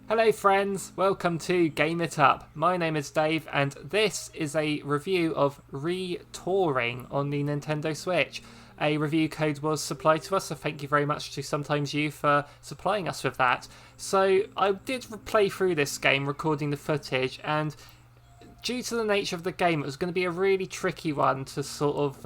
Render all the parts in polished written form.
Hello friends, welcome to Game It Up. My name is Dave and this is a review of RETOURING on the Nintendo Switch. A review code was supplied to us, so thank you very much to Sometimes You for supplying us with that. So I did play through this game, recording the footage, and due to the nature of the game, it was going to be a really tricky one to sort of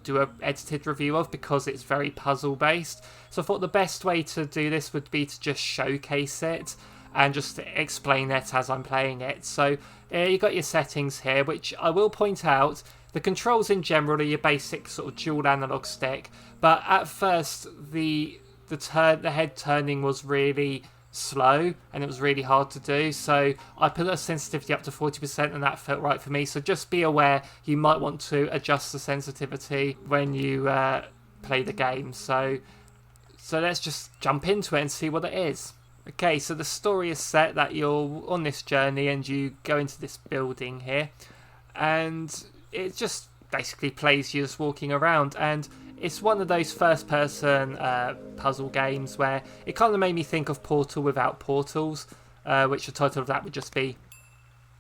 do an edited review of because it's very puzzle based. So I thought the best way to do this would be to just showcase it and just explain it as I'm playing it. So you got your settings here, which I will point out, the controls in general are your basic sort of dual analog stick, but at first the head turning was really slow and it was really hard to do, so I put the sensitivity up to 40% and that felt right for me. So just be aware you might want to adjust the sensitivity when you play the game. So let's just jump into it and see what it is. Okay, so the story is set that you're on this journey and you go into this building here, and it just basically plays you just walking around, and it's one of those first-person puzzle games where it kind of made me think of Portal without portals, which the title of that would just be.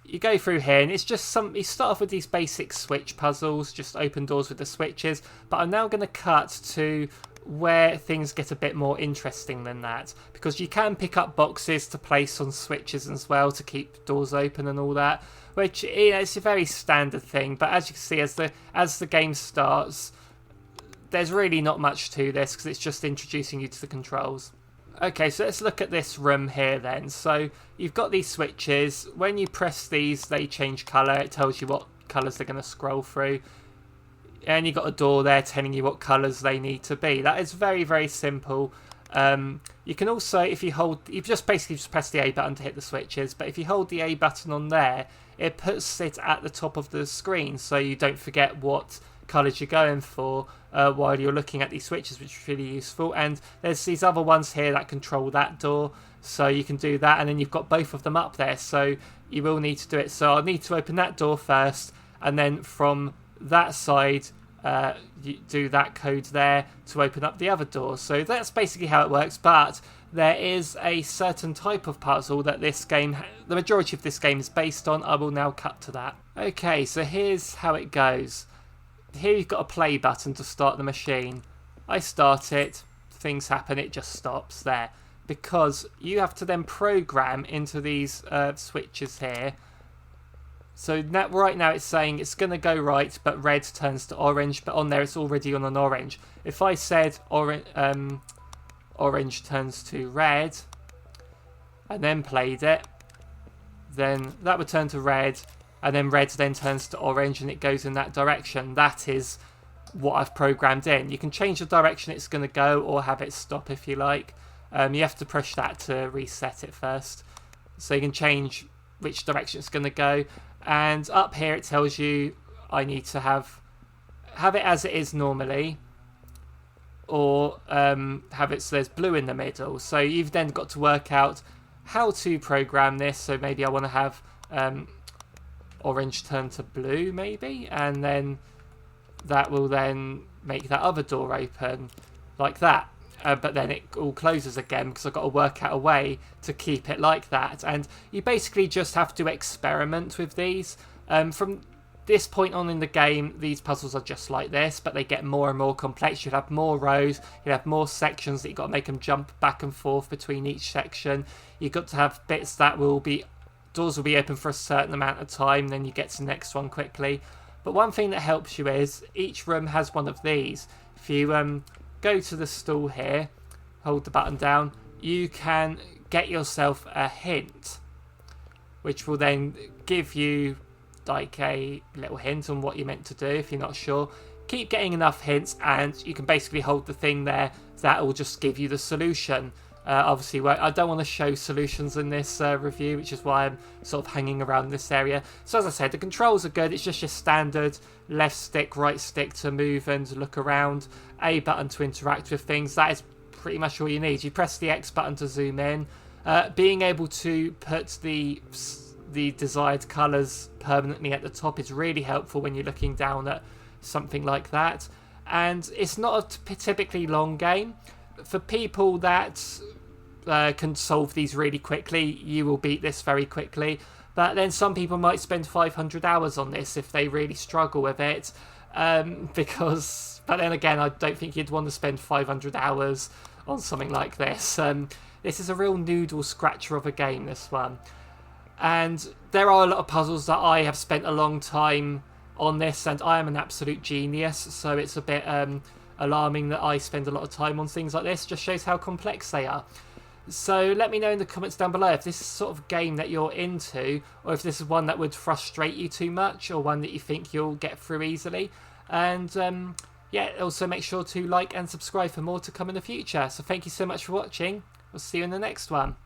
You go through here and it's just you start off with these basic switch puzzles, just open doors with the switches, but I'm now going to cut to where things get a bit more interesting than that, because you can pick up boxes to place on switches as well to keep doors open and all that, which, you know, it's a very standard thing. But as you can see, as the game starts, there's really not much to this because it's just introducing you to the controls. Okay, so let's look at this room here then. So you've got these switches. When you press these, they change colour. It tells you what colours they're going to scroll through. And you've got a door there telling you what colours they need to be. That is very, very simple. You can also, if you hold, you just basically just press the A button to hit the switches, but if you hold the A button on there, it puts it at the top of the screen so you don't forget what colours you're going for while you're looking at these switches, which is really useful. And there's these other ones here that control that door, so you can do that, and then you've got both of them up there, so you will need to do it. So I'll need to open that door first, and then from that side you do that code there to open up the other door. So that's basically how it works, but there is a certain type of puzzle that this game, the majority of this game, is based on. I will now cut to that. Okay, so here's how it goes. Here you've got a play button to start the machine. I start it, things happen, it just stops there, because you have to then program into these switches here. So now, right now it's saying it's going to go right, but red turns to orange, but on there it's already on an orange. If I said orange turns to red, and then played it, then that would turn to red, and then red then turns to orange, and it goes in that direction. That is what I've programmed in. You can change the direction it's going to go, or have it stop if you like. You have to push that to reset it first. So you can change which direction it's going to go. And up here it tells you I need to have it as it is normally, or have it so there's blue in the middle. So you've then got to work out how to program this. So maybe I want to have orange turn to blue maybe, and then that will then make that other door open like that. But then it all closes again because I've got to work out a way to keep it like that. And you basically just have to experiment with these. From this point on in the game, these puzzles are just like this, but they get more and more complex. You'll have more rows, you'll have more sections that you've got to make them jump back and forth between each section. You've got to have bits that will be, doors will be open for a certain amount of time, then you get to the next one quickly. But one thing that helps you is each room has one of these. If you go to the stool here, hold the button down, you can get yourself a hint, which will then give you like a little hint on what you're meant to do if you're not sure. Keep getting enough hints and you can basically hold the thing there. That will just give you the solution. Obviously, I don't want to show solutions in this review, which is why I'm sort of hanging around this area. So as I said, the controls are good. It's just your standard left stick, right stick to move and look around, A button to interact with things. That is pretty much all you need. You press the X button to zoom in. Being able to put the desired colours permanently at the top is really helpful when you're looking down at something like that. and it's not a typically long game. For people that can solve these really quickly, you will beat this very quickly. But then some people might spend 500 hours on this if they really struggle with it. But then again, I don't think you'd want to spend 500 hours on something like this. This is a real noodle scratcher of a game, this one. And there are a lot of puzzles that I have spent a long time on this, and I am an absolute genius, so it's a bit alarming that I spend a lot of time on things like this. Just shows how complex they are. So let me know in the comments down below if this is sort of game that you're into, or if this is one that would frustrate you too much, or one that you think you'll get through easily. And yeah, also make sure to like and subscribe for more to come in the future. So thank you so much for watching. We'll see you in the next one.